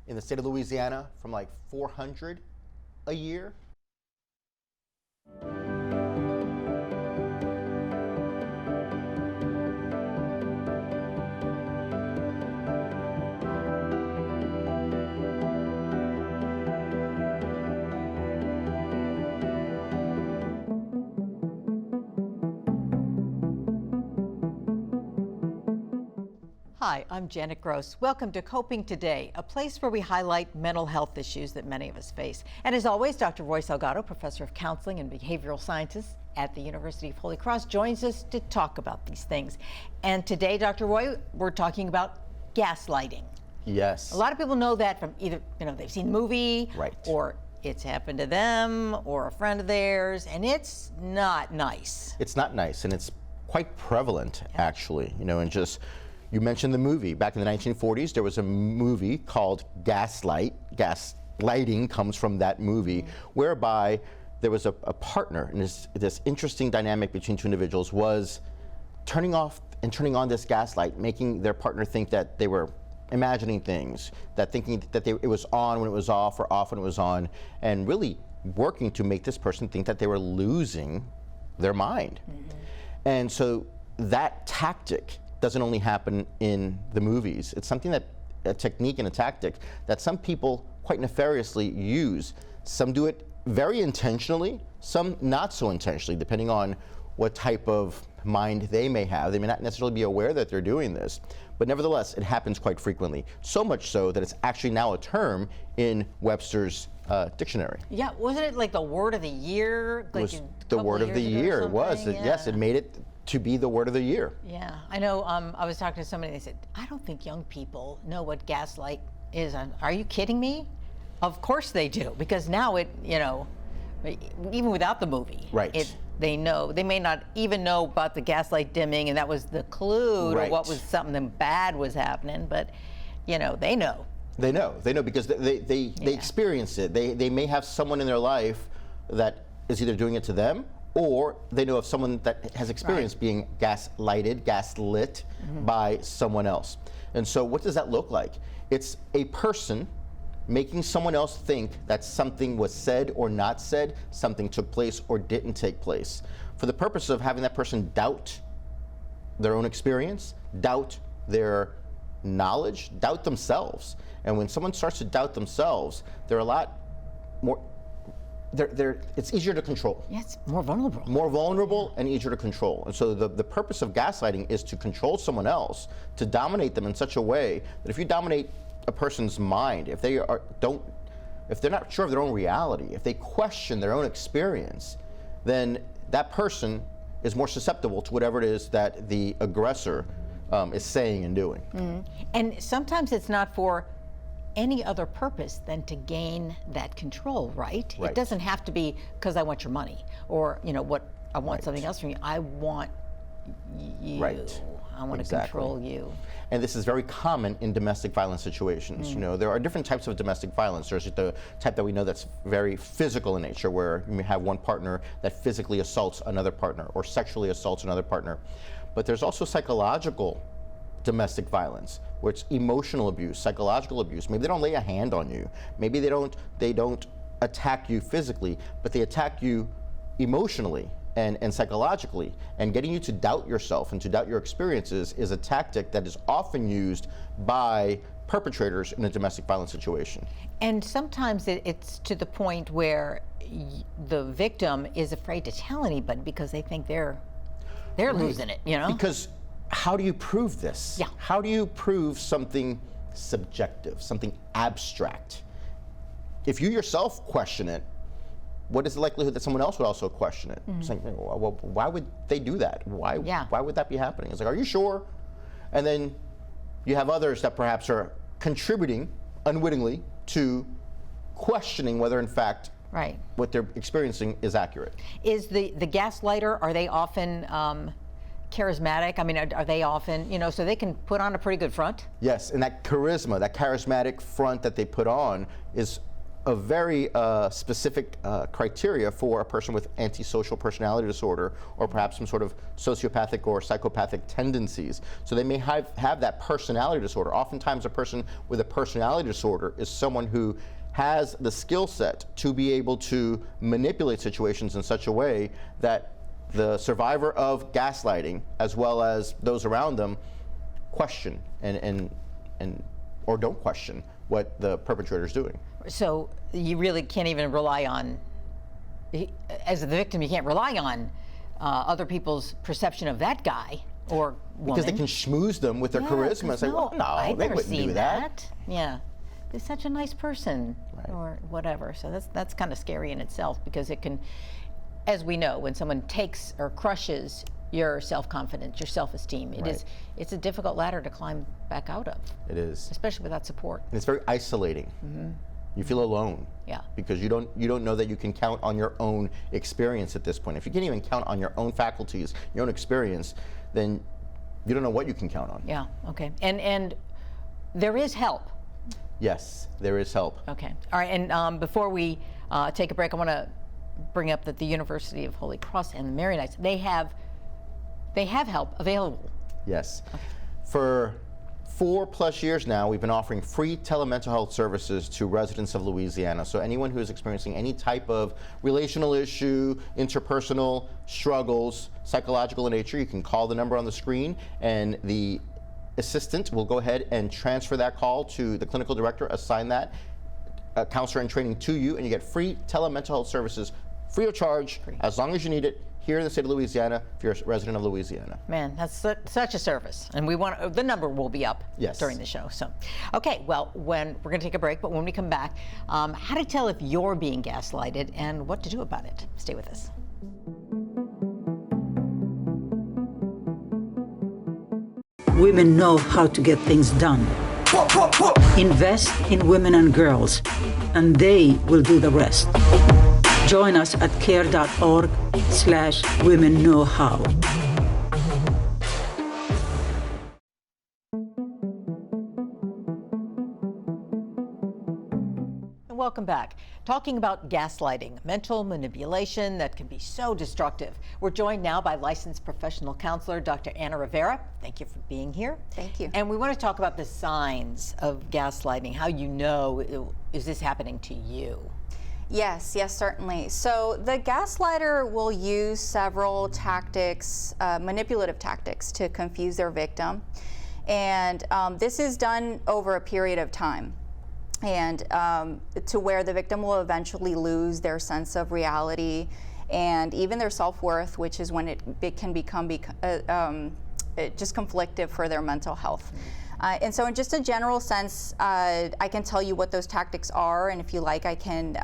in the state of Louisiana from like 400 a year. Hi, I'm Janet Gross. Welcome to Coping Today, a place where we highlight mental health issues that many of us face. And as always, Dr. Roy Salgado, professor of counseling and behavioral sciences at the University of Holy Cross, joins us to talk about these things. And today, Dr. Roy, we're talking about gaslighting. Yes. A lot of people know that from either, they've seen the movie, right, or it's happened to them or a friend of theirs, and it's not nice. It's not nice, and it's quite prevalent, actually, and just, you mentioned the movie. Back in the 1940s, there was a movie called Gaslight. Gaslighting comes from that movie, whereby there was a partner, and this interesting dynamic between two individuals was turning off and turning on this gaslight, making their partner think that they were imagining things, that thinking that it was on when it was off or off when it was on, and really working to make this person think that they were losing their mind. And so that tactic doesn't only happen in the movies. It's something that, a technique and a tactic that some people quite nefariously use. Some do it very intentionally, some not so intentionally, depending on what type of mind they may have. They may not necessarily be aware that they're doing this, but nevertheless, it happens quite frequently. So much so that it's actually now a term in Webster's dictionary. Yeah, wasn't it like the word of the year? It was the word of the year. It was. Yes, it made it to be the word of the year. Yeah, I know. I was talking to somebody, they said, I don't think young people know what gaslight is. Are you kidding me? Of course they do, because now it, even without the movie, right? They know. They may not even know about the gaslight dimming, and that was the clue to what was something bad was happening, but, they know. They know because they experience it. They may have someone in their life that is either doing it to them, or they know of someone that has experienced being gaslit by someone else. And so what does that look like? It's a person making someone else think that something was said or not said, something took place or didn't take place, for the purpose of having that person doubt their own experience, doubt their knowledge, doubt themselves. And when someone starts to doubt themselves, they're a lot more, it's easier to control. Yeah, it's more vulnerable. More vulnerable and easier to control. And so the purpose of gaslighting is to control someone else, to dominate them in such a way that if you dominate a person's mind, if they're not sure of their own reality, if they question their own experience, then that person is more susceptible to whatever it is that the aggressor is saying and doing. And sometimes it's not for any other purpose than to gain that control, right? It doesn't have to be because I want your money, or what I want something else from you. I want you. I want to control you. And this is very common in domestic violence situations. There are different types of domestic violence. There's the type that we know that's very physical in nature, where you have one partner that physically assaults another partner or sexually assaults another partner. But there's also psychological domestic violence, where it's emotional abuse, psychological abuse. Maybe they don't lay a hand on you. Maybe they don't attack you physically, but they attack you emotionally and psychologically. And getting you to doubt yourself and to doubt your experiences is a tactic that is often used by perpetrators in a domestic violence situation. And sometimes it's to the point where the victim is afraid to tell anybody because they think they're losing it, Because how do you prove this? Yeah. How do you prove something subjective, something abstract? If you yourself question it, what is the likelihood that someone else would also question it? It's like, well, why would they do that? Why would that be happening? It's like, are you sure? And then you have others that perhaps are contributing unwittingly to questioning whether, in fact, what they're experiencing is accurate. Is the gaslighter, are they often charismatic? I mean, are they often, so they can put on a pretty good front? Yes, and that charisma, that charismatic front that they put on is a very specific criteria for a person with antisocial personality disorder or perhaps some sort of sociopathic or psychopathic tendencies. So they may have that personality disorder. Oftentimes a person with a personality disorder is someone who has the skill set to be able to manipulate situations in such a way that the survivor of gaslighting, as well as those around them, question or don't question what the perpetrator is doing. So you really can't even rely on, as the victim, you can't rely on other people's perception of that guy or woman. Because they can schmooze them with their charisma and say, well, no, I've they never wouldn't seen do that. Yeah, they're such a nice person, Right. or whatever. So that's kind of scary in itself, because it can, as we know, when someone takes or crushes your self-confidence, your self-esteem, it's a difficult ladder to climb back out of. It is. Especially without support. And it's very isolating. You feel alone. Yeah. Because you don't know that you can count on your own experience at this point. If you can't even count on your own faculties, your own experience, then you don't know what you can count on. Yeah, okay. And there is help. Yes, there is help. Okay. All right, and before we take a break, I want to bring up that the University of Holy Cross and the Maronites, they have help available. Yes. Okay. For 4+ years now, we've been offering free telemental health services to residents of Louisiana. So anyone who is experiencing any type of relational issue, interpersonal struggles, psychological in nature, you can call the number on the screen, and the assistant will go ahead and transfer that call to the clinical director, assign that counselor in training to you, and you get free telemental health services free of charge, as long as you need it, here in the state of Louisiana, if you're a resident of Louisiana. Man, that's such a service, and we want the number will be up during the show. So, okay, well, we're going to take a break, but when we come back, how to tell if you're being gaslighted and what to do about it. Stay with us. Women know how to get things done. Invest in women and girls, and they will do the rest. Join us at care.org/women-know-how. Welcome back. Talking about gaslighting, mental manipulation that can be so destructive. We're joined now by licensed professional counselor, Dr. Anna Rivera. Thank you for being here. Thank you. And we want to talk about the signs of gaslighting, how you know, is this happening to you? Yes, certainly. So the gaslighter will use several tactics, manipulative tactics, to confuse their victim. And this is done over a period of time. And to where the victim will eventually lose their sense of reality and even their self-worth, which is when it can become just conflictive for their mental health. And so in just a general sense, I can tell you what those tactics are, and if you like, I can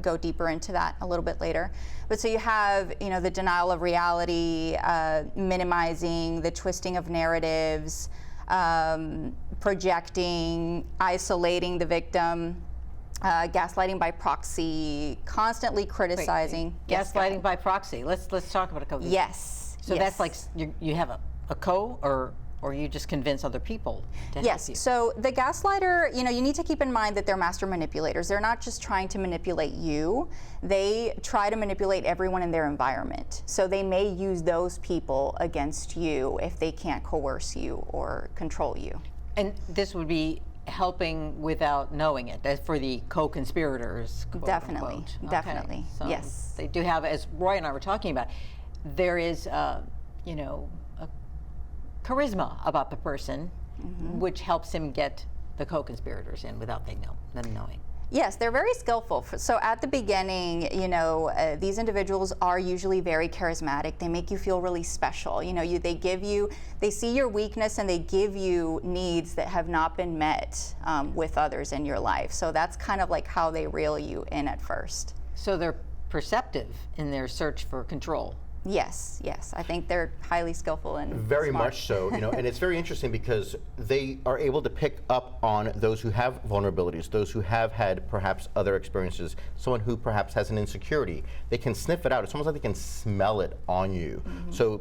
go deeper into that a little bit later. But so you have, the denial of reality, minimizing, the twisting of narratives, projecting, isolating the victim, gaslighting by proxy, constantly criticizing. Gaslighting by proxy. Let's talk about a couple. Yes. So that's like you have a or you just convince other people to help you. So the gaslighter, you need to keep in mind that they're master manipulators. They're not just trying to manipulate you. They try to manipulate everyone in their environment. So they may use those people against you if they can't coerce you or control you. And this would be helping without knowing it, as for the co-conspirators, quote, Definitely, unquote. definitely, So yes. They do have, as Roy and I were talking about, there is, a charisma about the person, which helps him get the co-conspirators in without them knowing. Yes, they're very skillful. So at the beginning, these individuals are usually very charismatic. They make you feel really special. They see your weakness and they give you needs that have not been met with others in your life. So that's kind of like how they reel you in at first. So they're perceptive in their search for control. Yes. I think they're highly skillful and very smart. much so, and it's very interesting because they are able to pick up on those who have vulnerabilities, those who have had perhaps other experiences, someone who perhaps has an insecurity. They can sniff it out. It's almost like they can smell it on you. So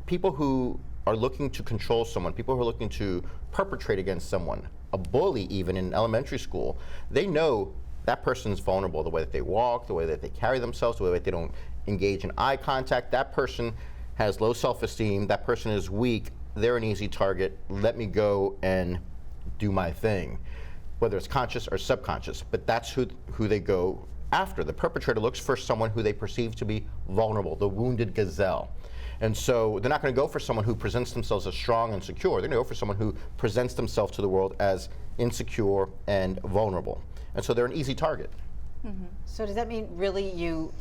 people who are looking to control someone, people who are looking to perpetrate against someone, a bully even in elementary school, they know that person's vulnerable. The way that they walk, the way that they carry themselves, the way that they don't engage in eye contact. That person has low self-esteem. That person is weak. They're an easy target. Let me go and do my thing, whether it's conscious or subconscious. But that's who they go after. The perpetrator looks for someone who they perceive to be vulnerable, the wounded gazelle. And so they're not going to go for someone who presents themselves as strong and secure. They're going to go for someone who presents themselves to the world as insecure and vulnerable. And so they're an easy target. Mm-hmm. So does that mean really you,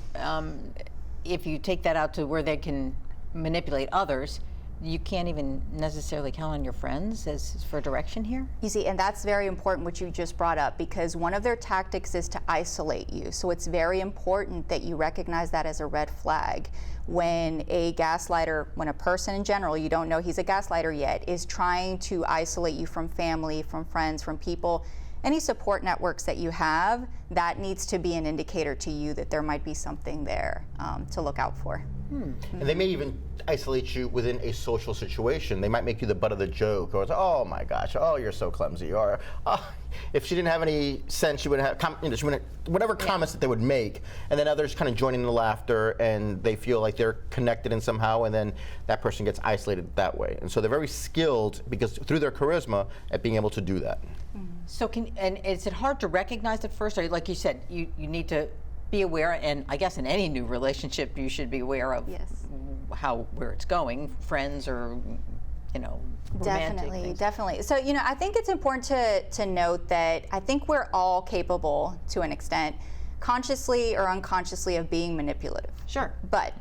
if you take that out to where they can manipulate others, you can't even necessarily count on your friends as for direction here? You see, and that's very important what you just brought up, because one of their tactics is to isolate you. So it's very important that you recognize that as a red flag. When a gaslighter, when a person in general, you don't know he's a gaslighter yet, is trying to isolate you from family, from friends, from people, any support networks that you have, that needs to be an indicator to you that there might be something there to look out for. And they may even isolate you within a social situation. They might make you the butt of the joke, or it's, oh my gosh, oh, you're so clumsy, or oh, if she didn't have any sense, she wouldn't have, she wouldn't, whatever comments that they would make, and then others kind of join in the laughter, and they feel like they're connected in somehow, and then that person gets isolated that way. And so they're very skilled, because through their charisma, at being able to do that. So and is it hard to recognize at first? Or like you said, you need to be aware, and I guess in any new relationship you should be aware of where it's going, friends or romantic things. Definitely. So I think it's important to note that I think we're all capable to an extent, consciously or unconsciously, of being manipulative. Sure. But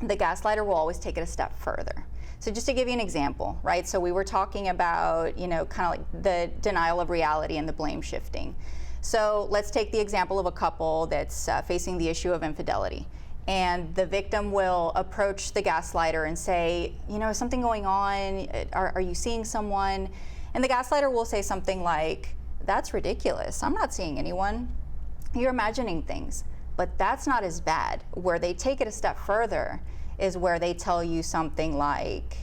the gaslighter will always take it a step further. So just to give you an example, right? So we were talking about, kind of like the denial of reality and the blame shifting. So let's take the example of a couple that's facing the issue of infidelity. And the victim will approach the gaslighter and say, is something going on? Are you seeing someone? And the gaslighter will say something like, that's ridiculous. I'm not seeing anyone. You're imagining things. But that's not as bad. Where they take it a step further is where they tell you something like,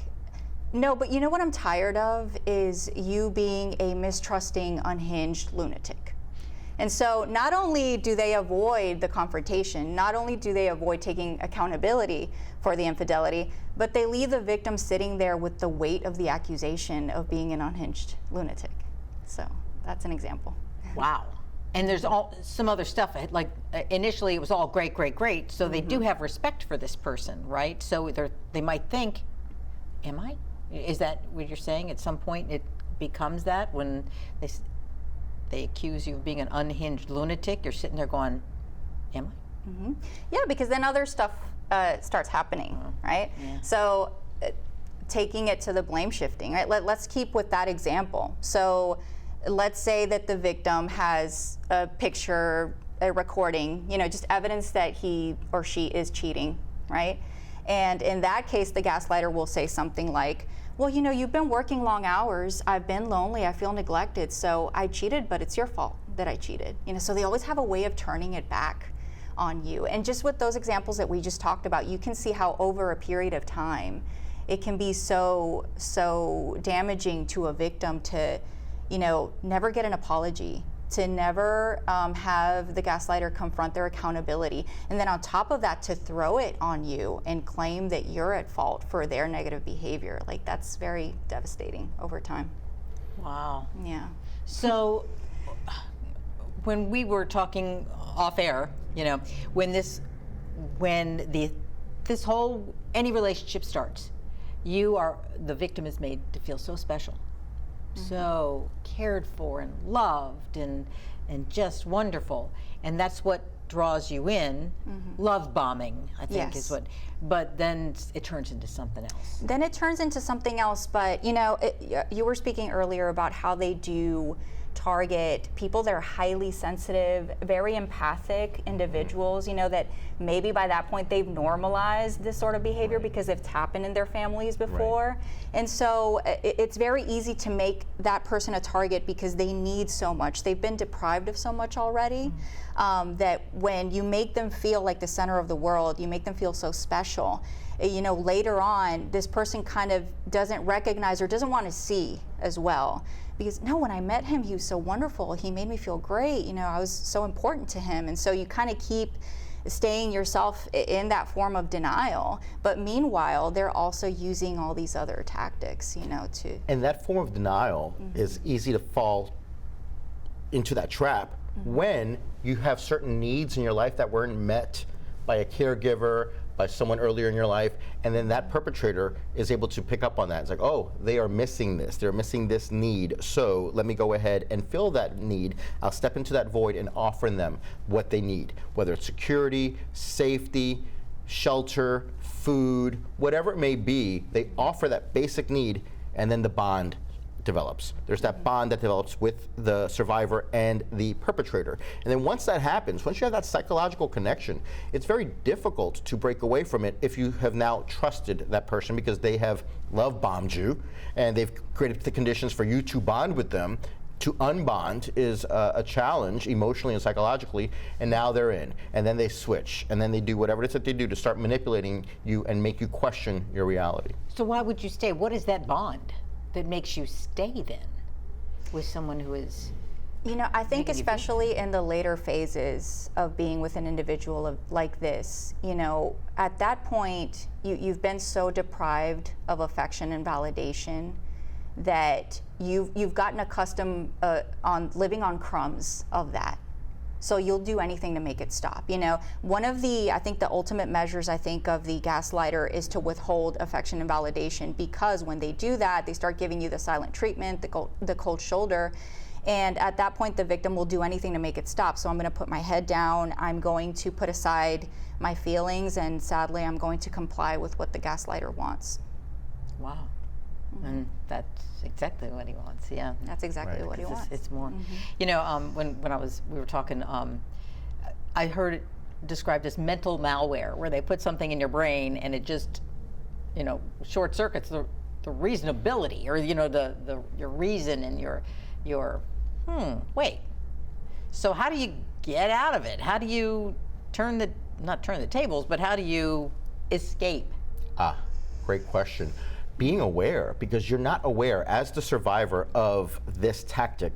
no, but you know what I'm tired of is you being a mistrusting, unhinged lunatic. And so not only do they avoid the confrontation, not only do they avoid taking accountability for the infidelity, but they leave the victim sitting there with the weight of the accusation of being an unhinged lunatic. So that's an example. Wow. And there's some other stuff, like initially it was all great, great, great, so they do have respect for this person, right? So they might think, am I? Is that what you're saying? At some point it becomes that when they accuse you of being an unhinged lunatic, you're sitting there going, am I? Yeah, because then other stuff starts happening, right? Yeah. So taking it to the blame shifting, right? Let's keep with that example. So let's say that the victim has a picture, a recording, just evidence that he or she is cheating, right? And in that case, the gaslighter will say something like, well, you've been working long hours, I've been lonely, I feel neglected, so I cheated, but it's your fault that I cheated. So they always have a way of turning it back on you. And just with those examples that we just talked about, you can see how over a period of time, it can be so damaging to a victim to never get an apology, to never have the gaslighter confront their accountability. And then on top of that, to throw it on you and claim that you're at fault for their negative behavior. Like, that's very devastating over time. Wow. Yeah. So when we were talking off air, when this whole, any relationship starts, the victim is made to feel so special. So cared for and loved and just wonderful, and that's what draws you in. Love bombing, I think, is what. But then it turns into something else. Then it turns into something else. But you were speaking earlier about how they do target people that are highly sensitive, very empathic individuals, that maybe by that point they've normalized this sort of behavior because it's happened in their families before. And so it's very easy to make that person a target because they need so much. They've been deprived of so much already, that when you make them feel like the center of the world, you make them feel so special, later on, this person kind of doesn't recognize or doesn't want to see as well. Because no, when I met him, he was so wonderful. He made me feel great. You know, I was so important to him. And so you kind of keep staying yourself in that form of denial. But meanwhile, they're also using all these other tactics, you know, to. And that form of denial is easy to fall into that trap when you have certain needs in your life that weren't met by a caregiver, by someone earlier in your life, and then that perpetrator is able to pick up on that. It's like, oh, they are missing this. They're missing this need. So let me go ahead and fill that need. I'll step into that void and offer them what they need, whether it's security, safety, shelter, food, whatever it may be. They offer that basic need, and then the bond develops. There's that bond that develops with the survivor and the perpetrator. And then once that happens, once you have that psychological connection, it's very difficult to break away from it if you have now trusted that person because they have love bombed you and they've created the conditions for you to bond with them. To unbond is a challenge emotionally and psychologically, and now they're in. And then they switch, and then they do whatever it is that they do to start manipulating you and make you question your reality. So why would you stay? What is that bond that makes you stay then with someone who is? You know, I think especially in the later phases of being with an individual like this, you know, at that point, you've been so deprived of affection and validation that you've gotten accustomed on living on crumbs of that. So you'll do anything to make it stop. You know, one of I think the ultimate measures, I think, of the gaslighter is to withhold affection and validation, because when they do that, they start giving you the silent treatment, the cold shoulder. And at that point, the victim will do anything to make it stop. So I'm going to put my head down. I'm going to put aside my feelings. And sadly, I'm going to comply with what the gaslighter wants. Wow. And that's exactly what he wants. Yeah. That's exactly what he wants. It's more. You know, when we were talking, I heard it described as mental malware, where they put something in your brain and it just, you know, short circuits the reasonability, or you know, your reason and your wait. So how do you get out of it? How do you not turn the tables, but how do you escape? Great question. Being aware, because you're not aware as the survivor of this tactic.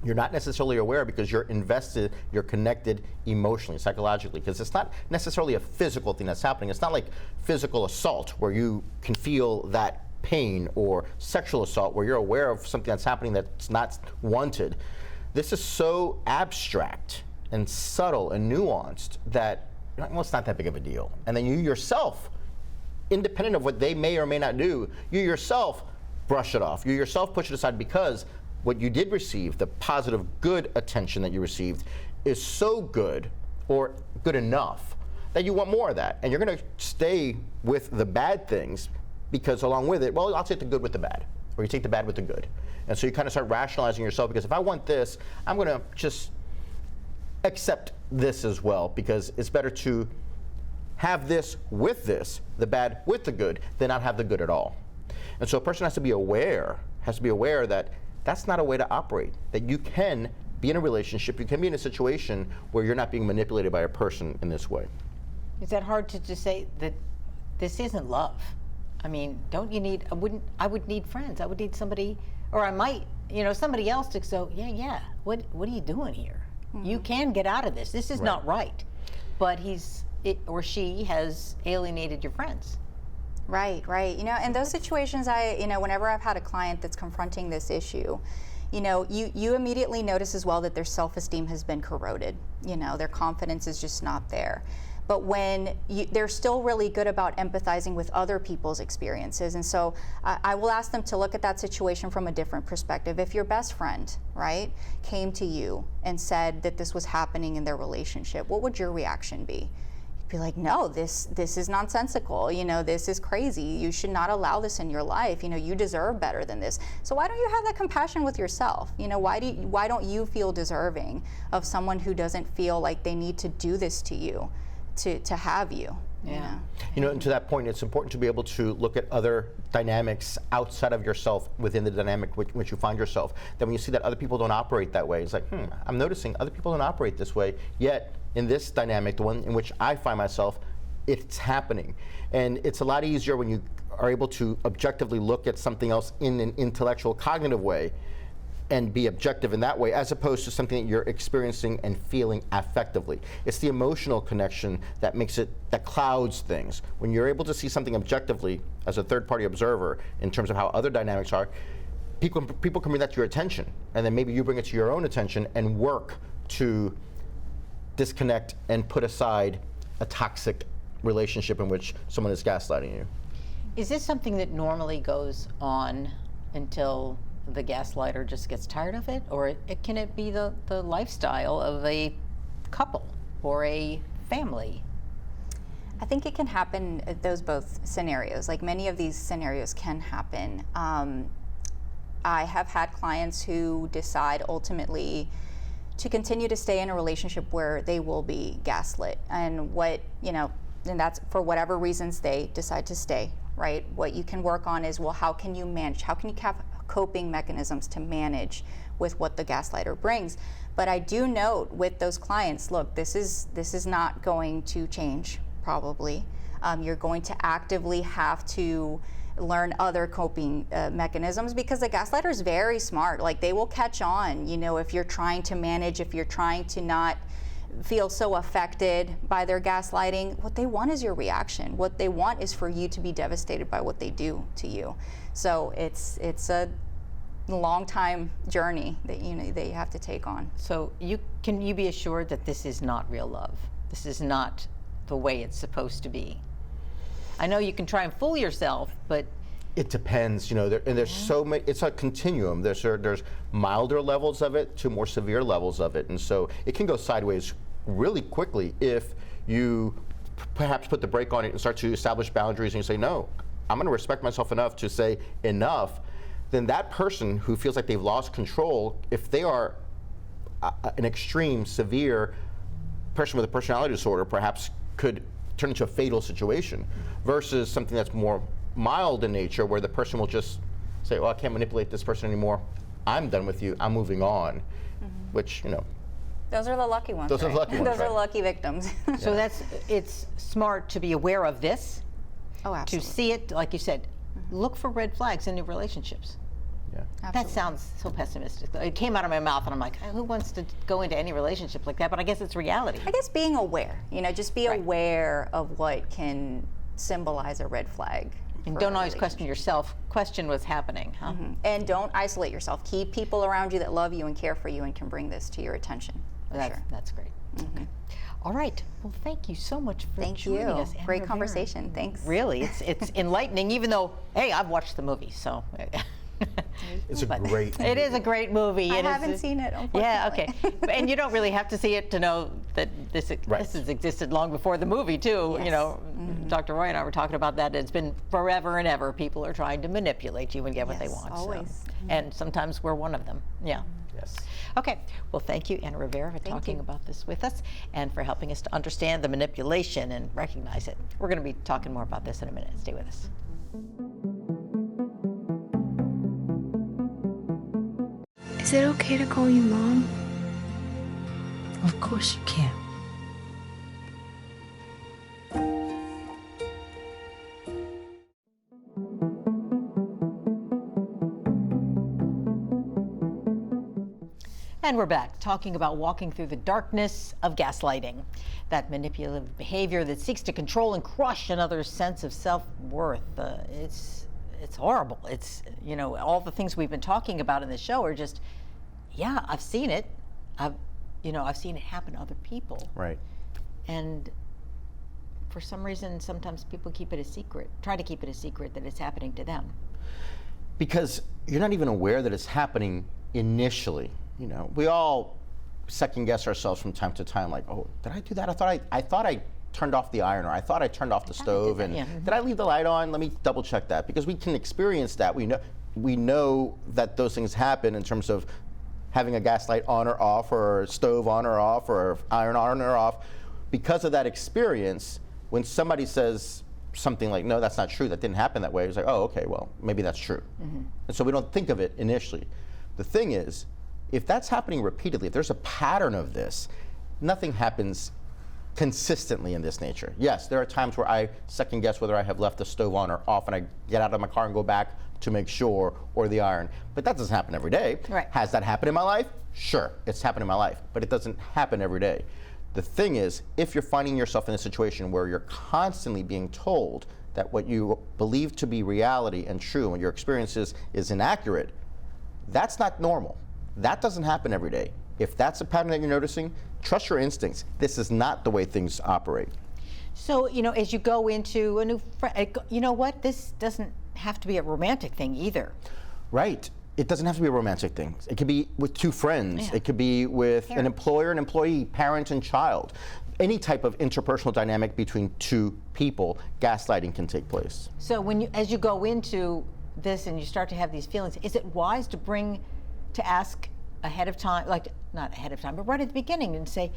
You're not necessarily aware because you're invested, you're connected emotionally, psychologically, because it's not necessarily a physical thing that's happening. It's not like physical assault where you can feel that pain, or sexual assault where you're aware of something that's happening that's not wanted. This is so abstract and subtle and nuanced that, well, it's not that big of a deal. And then you yourself, independent of what they may or may not do, you yourself brush it off. You yourself push it aside because what you did receive, the positive, good attention that you received, is so good or good enough that you want more of that. And you're going to stay with the bad things because along with it, well, I'll take the good with the bad, or you take the bad with the good. And so you kind of start rationalizing yourself, because if I want this, I'm going to just accept this as well, because it's better to have this with this, the bad with the good, than not have the good at all. And so a person has to be aware that that's not a way to operate, that you can be in a relationship, you can be in a situation where you're not being manipulated by a person in this way. Is that hard to just say that this isn't love? I mean, don't you need, I would need friends, I would need somebody, or I might, you know, somebody else to go, yeah, what are you doing here? You can get out of this. This is not right. But it or she has alienated your friends. Right. You know, in those situations, whenever I've had a client that's confronting this issue, you know, you immediately notice as well that their self-esteem has been corroded. You know, their confidence is just not there. But when they're still really good about empathizing with other people's experiences. And so I will ask them to look at that situation from a different perspective. If your best friend, right, came to you and said that this was happening in their relationship, what would your reaction be? Be like, no, this is nonsensical. You know, this is crazy. You should not allow this in your life. You know, you deserve better than this. So why don't you have that compassion with yourself? You know, why don't you feel deserving of someone who doesn't feel like they need to do this to you, to have you? Yeah. You know, and to that point, it's important to be able to look at other dynamics outside of yourself within the dynamic which you find yourself. Then when you see that other people don't operate that way, it's like, I'm noticing other people don't operate this way, yet in this dynamic, the one in which I find myself, it's happening. And it's a lot easier when you are able to objectively look at something else in an intellectual, cognitive way and be objective in that way, as opposed to something that you're experiencing and feeling affectively. It's the emotional connection that makes it, that clouds things. When you're able to see something objectively as a third-party observer in terms of how other dynamics are, people can bring that to your attention, and then maybe you bring it to your own attention and work to disconnect and put aside a toxic relationship in which someone is gaslighting you. Is this something that normally goes on until the gaslighter just gets tired of it? Or can it be the lifestyle of a couple or a family? I think it can happen, those both scenarios. Like, many of these scenarios can happen. I have had clients who decide ultimately to continue to stay in a relationship where they will be gaslit, and and that's for whatever reasons they decide to stay, right? What you can work on is, well, how can you manage? How can you have coping mechanisms to manage with what the gaslighter brings? But I do note with those clients, look, this is not going to change, probably. You're going to actively have to learn other coping mechanisms, because the gaslighter is very smart. Like, they will catch on, if you're trying to manage, if you're trying to not feel so affected by their gaslighting. What they want is your reaction. What they want is for you to be devastated by what they do to you. So it's a long time journey that you have to take on. So can you be assured that this is not real love? This is not the way it's supposed to be. I know you can try and fool yourself, but it depends, and there's so many. It's a continuum. There's milder levels of it to more severe levels of it, and so it can go sideways really quickly if you perhaps put the brake on it and start to establish boundaries, and you say, no, I'm going to respect myself enough to say enough. Then that person who feels like they've lost control, if they are an extreme, severe person with a personality disorder, perhaps could turn into a fatal situation, versus something that's more mild in nature, where the person will just say, well, I can't manipulate this person anymore. I'm done with you. I'm moving on, which, Those are the lucky ones. Those are the lucky ones, Those are right? the lucky victims. So it's smart to be aware of this, Oh, absolutely. to see it, like you said, look for red flags in new relationships. Yeah. That Absolutely. sounds so pessimistic. It came out of my mouth, and I'm like, who wants to go into any relationship like that? But I guess it's reality. I guess being aware, just be Right. aware of what can symbolize a red flag. And for don't a always question relationship. yourself. Question what's happening, huh? And don't isolate yourself. Keep people around you that love you and care for you and can bring this to your attention. For sure. That's great. Okay. All right. Well, thank you so much for Thank joining you. us. Anna Great Rivera. conversation. Thanks. Really, it's enlightening. Even though, hey, I've watched the movie, so. It's a But great It is a great movie. I It is haven't seen it, Yeah, unfortunately. okay. And you don't really have to see it to know that this has existed long before the movie, too. Yes. Dr. Roy and I were talking about that. It's been forever and ever. People are trying to manipulate you and get what they Yes, want. always. And sometimes we're one of them. Yeah. Yes. Okay, well, thank you, Anna Rivera, for talking you. about this with us and for helping us to understand the manipulation and recognize it. We're going to be talking more about this in a minute. Stay with us. Is it okay to call you Mom? Of course you can. And we're back talking about walking through the darkness of gaslighting, that manipulative behavior that seeks to control and crush another's sense of self-worth. It's horrible. It's, all the things we've been talking about in the show are just, yeah, I've seen it. I've seen it happen to other people. Right. And for some reason, sometimes people keep it a secret, try to keep it a secret that it's happening to them. Because you're not even aware that it's happening initially. We all second guess ourselves from time to time, like, oh, did I do that? I thought I turned off the iron, or I thought I turned off the stove, and did I leave the light on? Let me double check that, because we can experience that. We know that those things happen in terms of having a gas light on or off, or a stove on or off, or iron on or off. Because of that experience, when somebody says something like, no, that's not true, that didn't happen that way, it's like, oh, okay, well, maybe that's true. And so we don't think of it initially. The thing is, if that's happening repeatedly, if there's a pattern of this, nothing happens consistently in this nature. Yes, there are times where I second guess whether I have left the stove on or off, and I get out of my car and go back to make sure, or the iron. But that doesn't happen every day. Right. Has that happened in my life? Sure, it's happened in my life, but it doesn't happen every day. The thing is, if you're finding yourself in a situation where you're constantly being told that what you believe to be reality and true and your experiences is inaccurate, that's not normal. That doesn't happen every day. If that's a pattern that you're noticing, trust your instincts. This is not the way things operate. So, you know, as you go into a new friend, you know what? This doesn't have to be a romantic thing either. Right. It doesn't have to be a romantic thing. It could be with two friends. Yeah. It could be with an Parents. employer and employee, parent and child. Any type of interpersonal dynamic between two people, gaslighting can take place. So when you, as you go into this and you start to have these feelings, is it wise to ask ahead of time, like not ahead of time, but right at the beginning and say,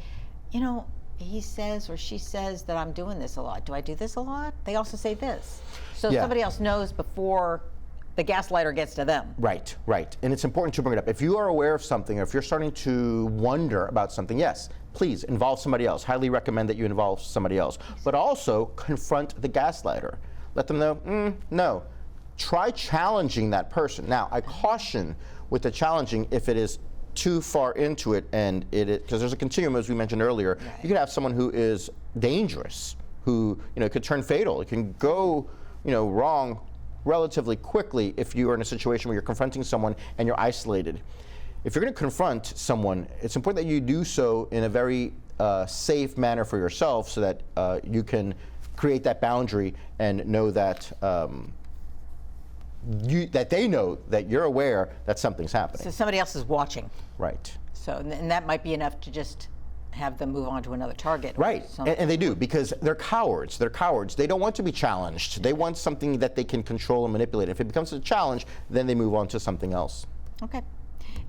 you know, he says or she says that I'm doing this a lot. Do I do this a lot? They also say this. So Yeah. somebody else knows before the gaslighter gets to them. Right, right. And it's important to bring it up. If you are aware of something, or if you're starting to wonder about something, yes, please involve somebody else. Highly recommend that you involve somebody else. But also confront the gaslighter. Let them know, no. Try challenging that person. Now, I caution with the challenging if it is too far into it, and because there's a continuum, as we mentioned earlier. Right. You could have someone who is dangerous, who it could turn fatal. It can go wrong relatively quickly if you are in a situation where you're confronting someone and you're isolated. If you're going to confront someone, it's important that you do so in a very safe manner for yourself, so that you can create that boundary and know that that they know that you're aware that something's happening. So somebody else is watching. Right. So, and that might be enough to just have them move on to another target. Or Right, something. and they do, because they're cowards. They're cowards. They don't want to be challenged. They want something that they can control and manipulate. If it becomes a challenge, then they move on to something else. Okay.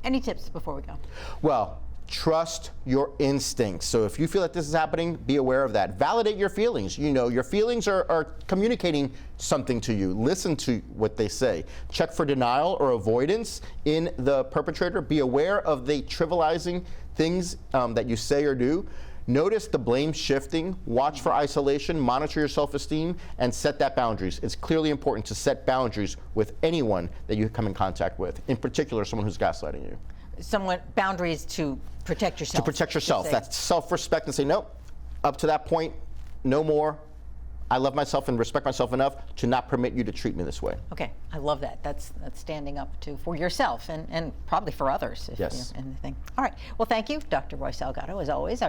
Any tips before we go? Well, trust your instincts. So if you feel that this is happening, be aware of that. Validate your feelings. Your feelings are communicating something to you. Listen to what they say. Check for denial or avoidance in the perpetrator. Be aware of the trivializing things that you say or do. Notice the blame shifting. Watch for isolation. Monitor your self-esteem and set that boundaries. It's clearly important to set boundaries with anyone that you come in contact with, in particular someone who's gaslighting you. Boundaries to protect yourself. To protect yourself. Say. That's self-respect, and say, nope, up to that point, no more. I love myself and respect myself enough to not permit you to treat me this way. Okay, I love that. That's standing up for yourself and probably for others. If Yes. Anything. All right. Well, thank you, Dr. Roy Salgado, as always,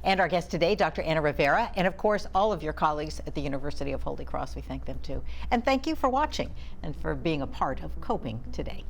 and our guest today, Dr. Anna Rivera, and of course, all of your colleagues at the University of Holy Cross. We thank them too. And thank you for watching and for being a part of Coping Today.